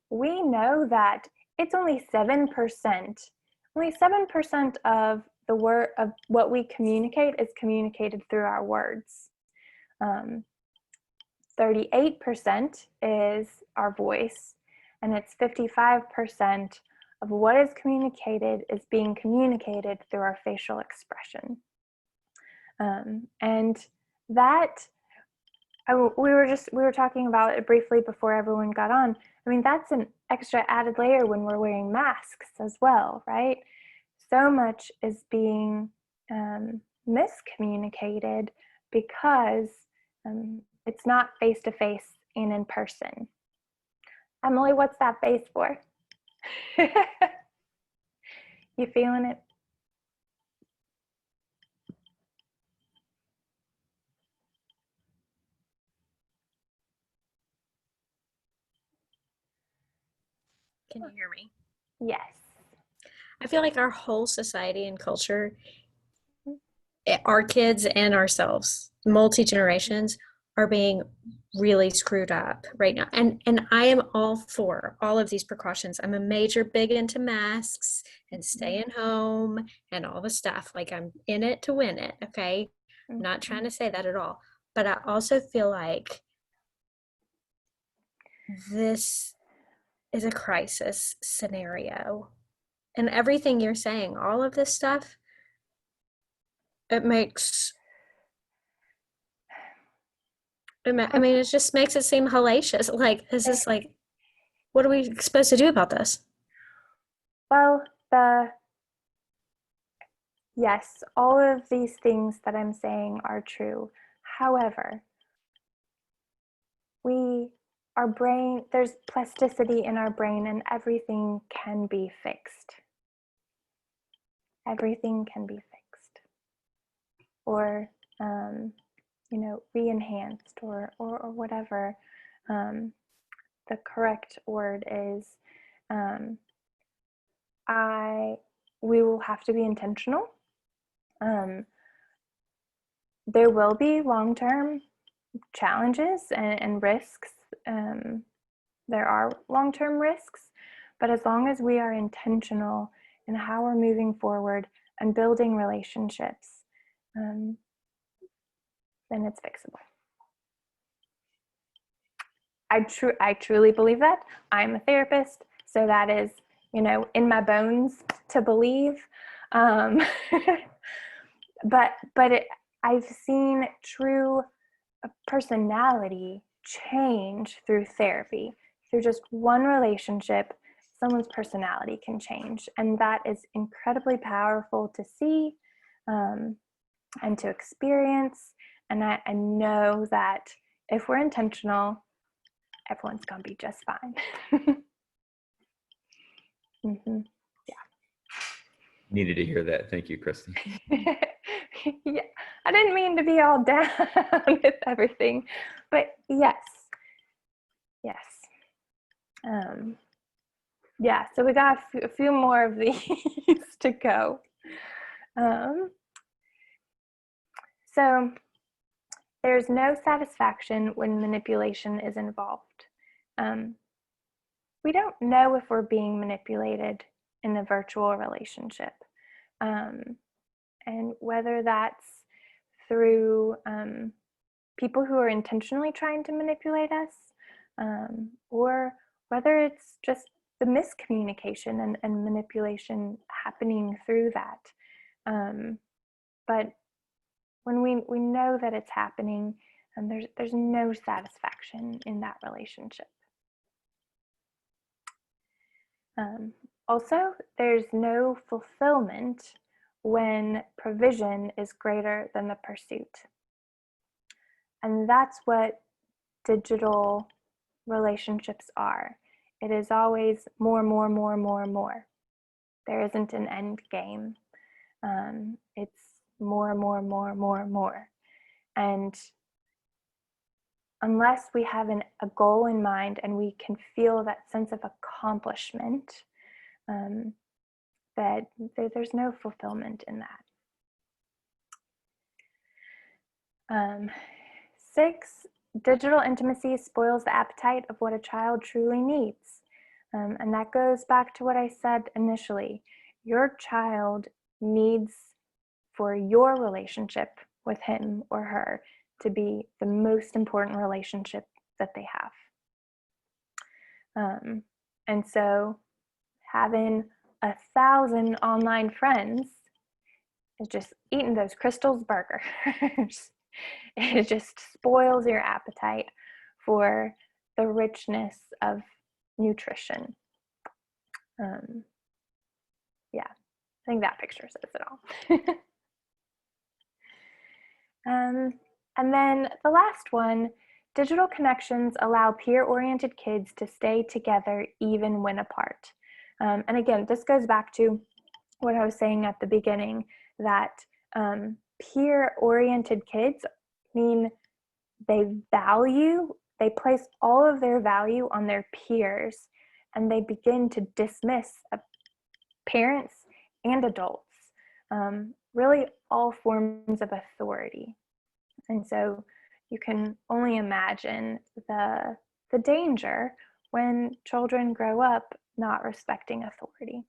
We know that it's only 7%. Only 7% of the word of what we communicate is communicated through our words. 38% is our voice, and it's 55% of what is communicated is being communicated through our facial expression. And that, we were talking about it briefly before everyone got on. That's an extra added layer when we're wearing masks as well, right? So much is being miscommunicated because it's not face-to-face and in person. Emily, what's that face for? You feeling it? Can you hear me? Yes. I feel like our whole society and culture our kids and ourselves, multi-generations, are being really screwed up right now. And I am all for all of these precautions. I'm a major big into masks and staying home and all the stuff. Like, I'm in it to win it, okay? I'm not trying to say that at all. But I also feel like this is a crisis scenario. And everything you're saying, all of this stuff, it makes, I mean, it just makes it seem hellacious. Like, this is like, what are we supposed to do about this? Well, yes, all of these things that I'm saying are true. However, our brain, there's plasticity in our brain, and everything can be fixed. Everything can be fixed, or re-enhanced, or whatever the correct word is. We will have to be intentional. There will be long-term challenges and risks. There are long-term risks, but as long as we are intentional in how we're moving forward and building relationships, then it's fixable. I truly believe that. I'm a therapist, so that is, in my bones to believe. But I've seen true personality change through therapy. Through just one relationship, someone's personality can change, and that is incredibly powerful to see and to experience. And I know that if we're intentional, everyone's gonna be just fine. Mm-hmm. Yeah. Needed to hear that. Thank you, Kristi. Yeah, I didn't mean to be all down with everything, but yes. Yeah, so we got a few more of these to go. So there's no satisfaction when manipulation is involved. We don't know if we're being manipulated in a virtual relationship. And whether that's through people who are intentionally trying to manipulate us, or whether it's just the miscommunication and manipulation happening through that. But when we know that it's happening, and there's no satisfaction in that relationship. Also, there's no fulfillment when provision is greater than the pursuit. And that's what digital relationships are. It is always more, more, more, more, more. There isn't an end game. It's more, more, more, more, more. And unless we have a goal in mind and we can feel that sense of accomplishment, that there's no fulfillment in that. 6, digital intimacy spoils the appetite of what a child truly needs. And that goes back to what I said initially. Your child needs for your relationship with him or her to be the most important relationship that they have. And so having 1,000 online friends is just eating those Crystal's burgers. It just spoils your appetite for the richness of nutrition. Yeah, I think that picture says it all. And then the last one, digital connections allow peer-oriented kids to stay together even when apart. And again, this goes back to what I was saying at the beginning, that peer-oriented kids mean they place all of their value on their peers, and they begin to dismiss parents and adults. Really, all forms of authority. And so you can only imagine the danger when children grow up not respecting authority.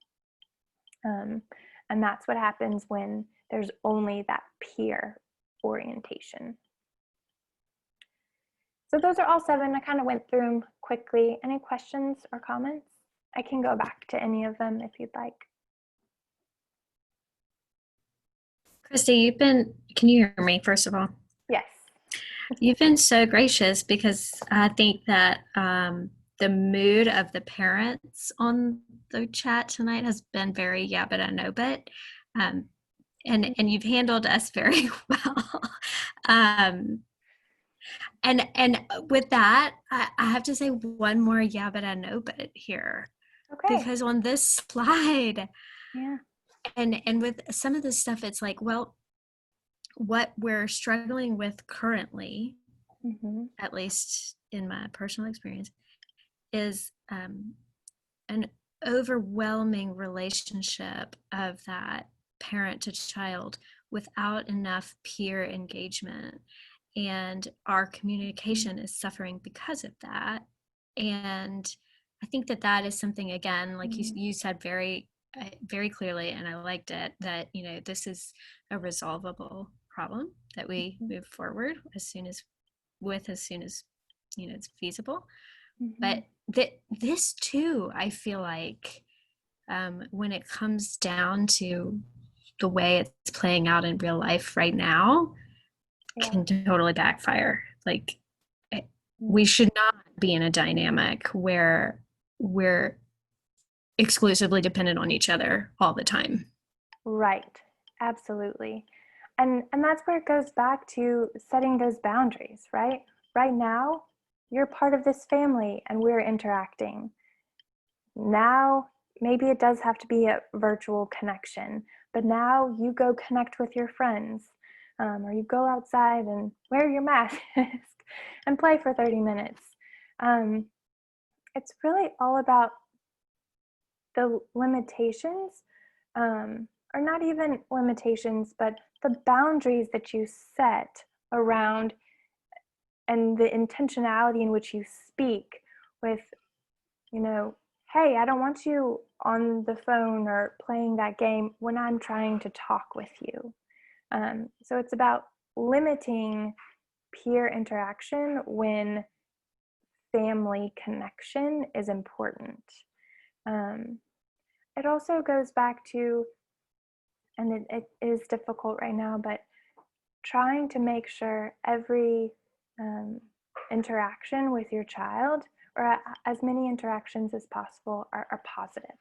And that's what happens when there's only that peer orientation. So those are all 7. I kind of went through them quickly. Any questions or comments? I can go back to any of them if you'd like. Kristi, can you hear me first of all? Yes. You've been so gracious, because I think that the mood of the parents on the chat tonight has been very yeah, but I know, but and you've handled us very well. And with that, I have to say one more yeah, but I know, but here. Okay. Because on this slide, Yeah. and with some of this stuff, it's like, well, what we're struggling with currently, at least in my personal experience, is an overwhelming relationship of that parent to child without enough peer engagement. And our communication is suffering because of that. And I think that that is something, again, like you said very clearly, and I liked it, that, you know, this is a resolvable problem that we move forward as soon as, you know, it's feasible. But this too, I feel like when it comes down to the way it's playing out in real life right now, can totally backfire. Like, we should not be in a dynamic where we're exclusively dependent on each other all the time. Right. Absolutely. And that's where it goes back to setting those boundaries, right? Right now, you're part of this family and we're interacting. Now, maybe it does have to be a virtual connection, but now you go connect with your friends, or you go outside and wear your mask and play for 30 minutes. It's really all about the limitations, or not even limitations, but the boundaries that you set around, and the intentionality in which you speak with, you know, hey, I don't want you on the phone or playing that game when I'm trying to talk with you. So it's about limiting peer interaction when family connection is important. It also goes back to, and it is difficult right now, but trying to make sure every interaction with your child, or as many interactions as possible, are positive.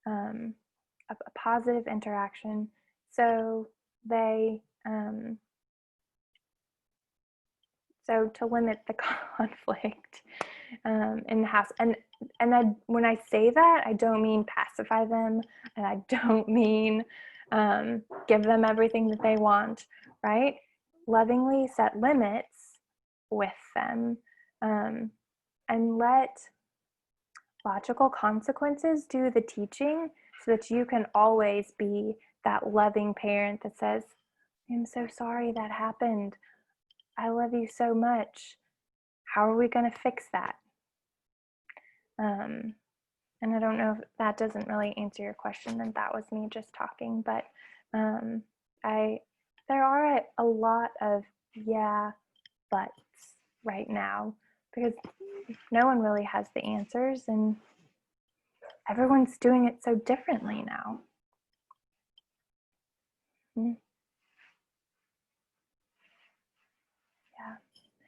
A positive interaction, so they so to limit the conflict in the house. And when I say that, I don't mean pacify them, and I don't mean give them everything that they want, right? Lovingly set limits with them, and let logical consequences do the teaching, so that you can always be that loving parent that says, I'm so sorry that happened. I love you so much. How are we going to fix that? And I don't know if that doesn't really answer your question, and that was me just talking, but there are a lot of yeah, buts right now, because no one really has the answers, and everyone's doing it so differently now. Yeah.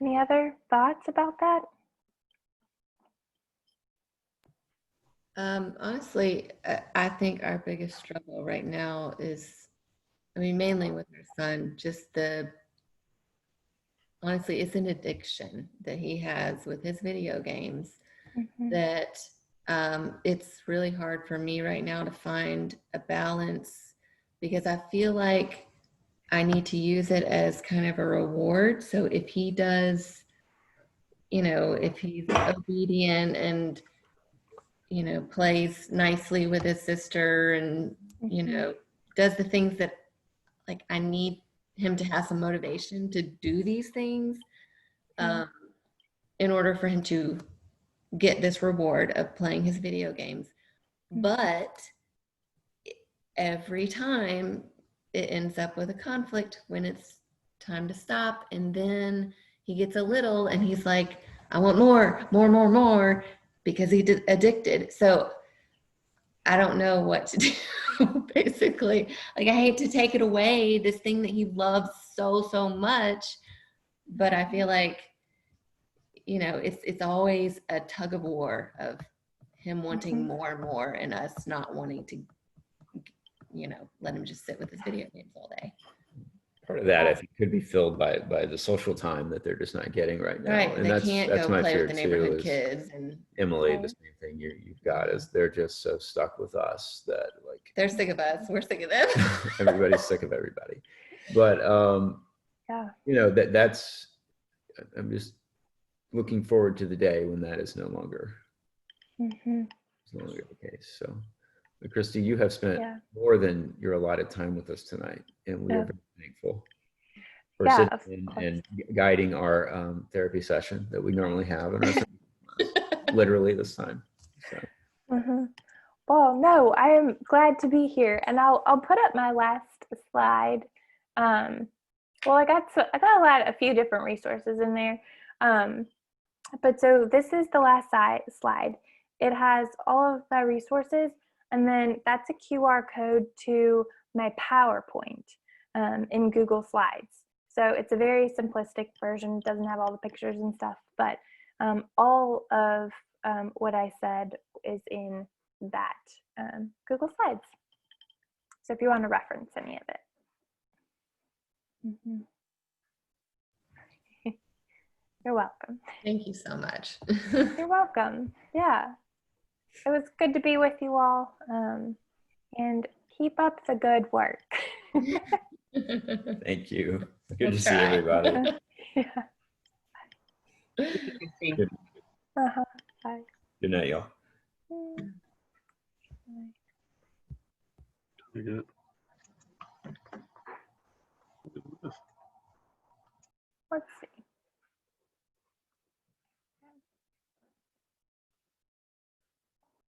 Any other thoughts about that? Honestly, I think our biggest struggle right now is, I mean, mainly with our son, honestly, it's an addiction that he has with his video games, that it's really hard for me right now to find a balance, because I feel like I need to use it as kind of a reward. So if he does, you know, if he's obedient and, you know, plays nicely with his sister and, you know, does the things that like I need him to have some motivation to do these things in order for him to get this reward of playing his video games. But every time it ends up with a conflict when it's time to stop, and then he gets a little and he's like, I want more, because he addicted. So I don't know what to do, basically. Like, I hate to take it away, this thing that he loves so much, but I feel like, you know, it's always a tug of war of him wanting more and more and us not wanting to, you know, let him just sit with his video games all day. Part of that, I think, could be filled by the social time that they're just not getting right now. Right, And they that's can't that's go my play fear with the too. neighborhood Is kids, and Emily, the same thing you've got is they're just so stuck with us that like they're sick of us. We're sick of them. everybody's sick of everybody. But you know, that's I'm just looking forward to the day when that is no longer it's no longer the case. So, but Kristi, you have spent more than your allotted time with us tonight, and we are very thankful for sitting and guiding our therapy session that we normally have in our literally this time. So. Well, no, I am glad to be here, and I'll put up my last slide. Well, I got a few different resources in there, but so this is the last slide. It has all of my resources, and then that's a QR code to my PowerPoint in Google Slides. So it's a very simplistic version, doesn't have all the pictures and stuff, but all of what I said is in that Google Slides. So if you want to reference any of it. You're welcome. Thank you so much. You're welcome. Yeah. It was good to be with you all. And keep up the good work. Thank you. Good to see everybody. Good. Bye. Good night, y'all. Very good.